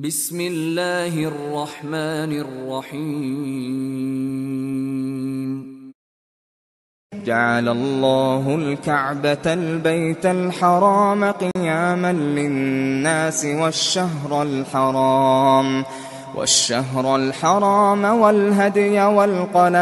بسم الله الرحمن الرحیم. جعل الله الكعبة البيت الحرام قياما للناس والشهر الحرام والهدي والقلائد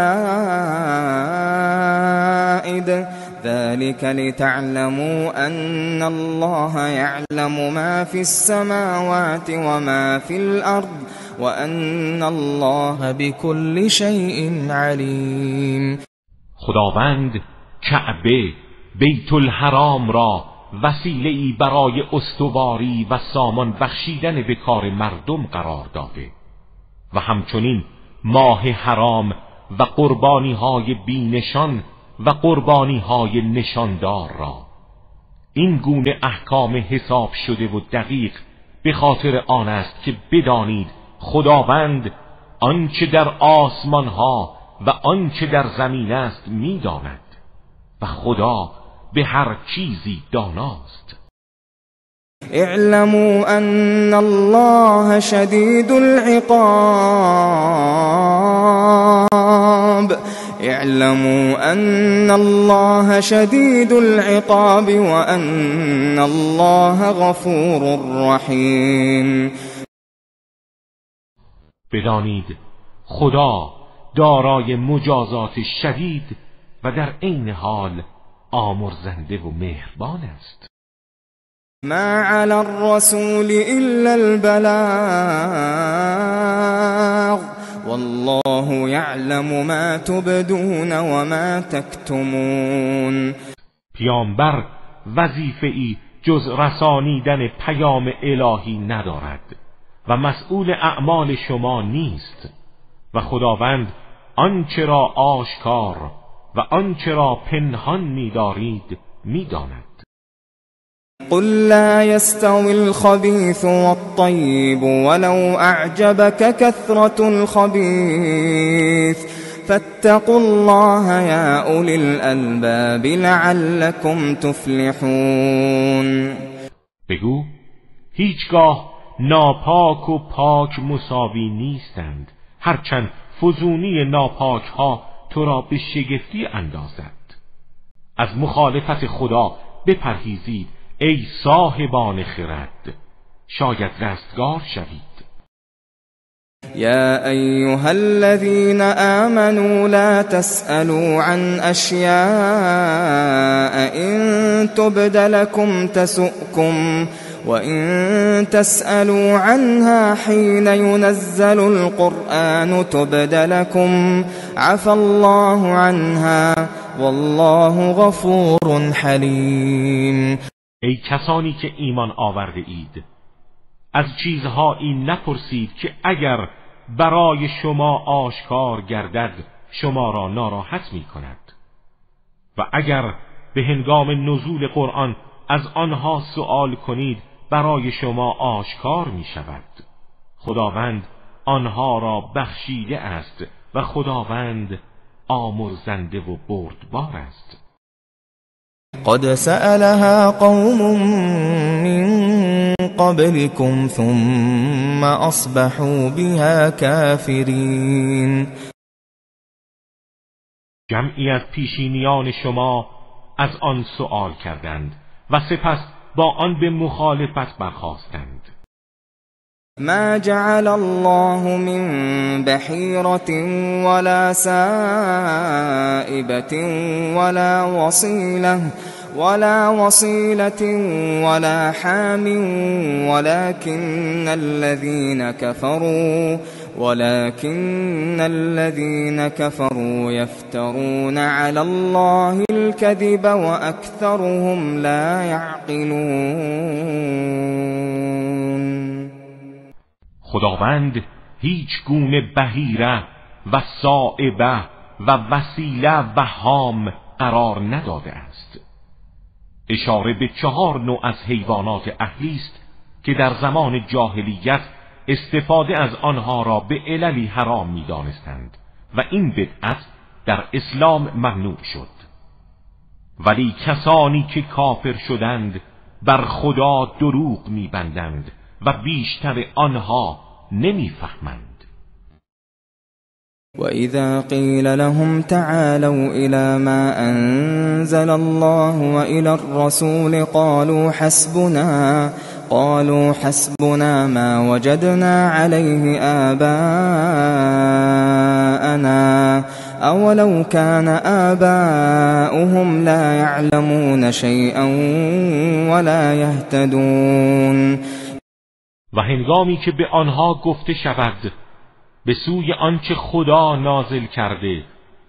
ذلك لتعلموا أن الله يعلم ما في السماوات وما في الأرض وأن الله بكل شيء عليم. خداوند کعبه بیت الحرام را وسیله‌ای برای استواری و سامان بخشیدن به کار مردم قرار داده و همچنین ماه حرام و قربانی‌های بی‌نشان و قربانی‌های نشاندار را. این گونه احکام حساب شده و دقیق به خاطر آن است که بدانید خداوند آنچه در آسمان‌ها و آنچه در زمین است می‌داند و خدا به هر چیزی داناست. اعلموا ان الله شدید العقاب وان الله غفور رحیم. بدانید خدا دارای مجازات شدید و در عین حال آمرزنده و مهربان است. ما علی الرسول الا البلاغ والله یعلم ما تبدون و ما تکتمون. پیامبر وظیفه‌ای جز رسانیدن پیام الهی ندارد و مسئول اعمال شما نیست و خداوند آنچه را آشکار و آنچه را پنهان می‌دارید می‌داند. قل لا يستوي الخبيث والطيب ولو أعجبك كثرة الخبيث فاتقوا الله يا أولي الألباب لعلكم تفلحون. بگو هیچگاه ناپاک و پاک مساوی نیستند، هرچند فزونی ناپاک ها تو را به شگفتی اندازد. از مخالفت خدا بپرهیزید ای صاحبان خرد، شاید رستگار شوید. يا أيها الذين آمنوا لا تسألوا عن أشياء إن تبد لكم تسؤكم وإن تسألوا عنها حين ينزل القرآن تبد لكم عفى الله عنها والله غفور حليم. ای کسانی که ایمان آورده اید، از چیزهایی نپرسید که اگر برای شما آشکار گردد شما را ناراحت می کند و اگر به هنگام نزول قرآن از آنها سؤال کنید برای شما آشکار می شود. خداوند آنها را بخشیده است و خداوند آمرزنده و بردبار است. قد سألها قوم من قبلكم ثم أصبحوا بها كافرين. جمعی از پیشینیان شما از آن سؤال کردند و سپس با آن به مخالفت برخاستند. ما جعل الله من بحيرة ولا سائبة ولا وصيلة ولا حام ولكن الذين كفروا يفترون على الله الكذب وأكثرهم لا يعقلون. خداوند هیچ گونه بحیره و سائبه و وسیله و حام قرار نداده است. اشاره به 4 نوع از حیوانات اهلی است که در زمان جاهلیت استفاده از آنها را به عللی حرام می دانستند و این بدعت در اسلام ممنوع شد. ولی کسانی که کافر شدند بر خدا دروغ می بندند و بیشتر آنها نمیفهمند. وَإِذَا قِيلَ لَهُمْ تَعَالَوْا إِلَى مَا أَنزَلَ اللَّهُ وَإِلَى الرَّسُولِ قالوا حسبنا ما وجدنا عليه آباءنا أولو كان آباؤهم لا يعلمون شيئا ولا يهتدون. و هنگامی که به آنها گفته شود به سوی آنچه خدا نازل کرده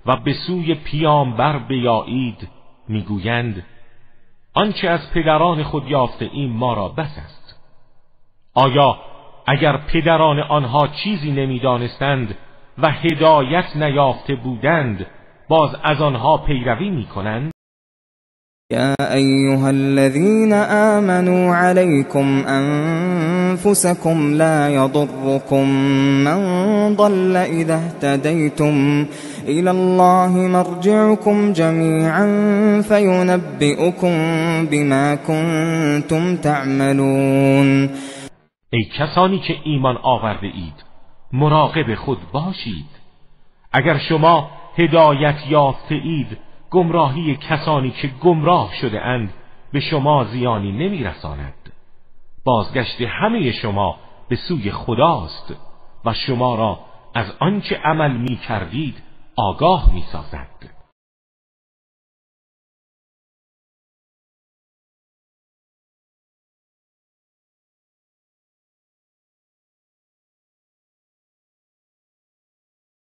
و به سوی پیامبر بیایید، میگویند آنچه از پدران خود یافته ایم ما را بس است. آیا اگر پدران آنها چیزی نمیدانستند و هدایت نیافته بودند باز از آنها پیروی میکنند؟ يا أيها الذين آمنوا عليكم أنفسكم لا يضركم من ضل إذا اهتديتم إلى الله مرجعكم جميعا فينبئكم بما كنتم تعملون. ای کسانی که ایمان آورده اید مراقب خود باشید. اگر شما هدایت یافته اید گمراهی کسانی که گمراه شده اند به شما زیانی نمیرساند. بازگشت همه شما به سوی خداست و شما را از آنچه عمل می کردید آگاه می سازد.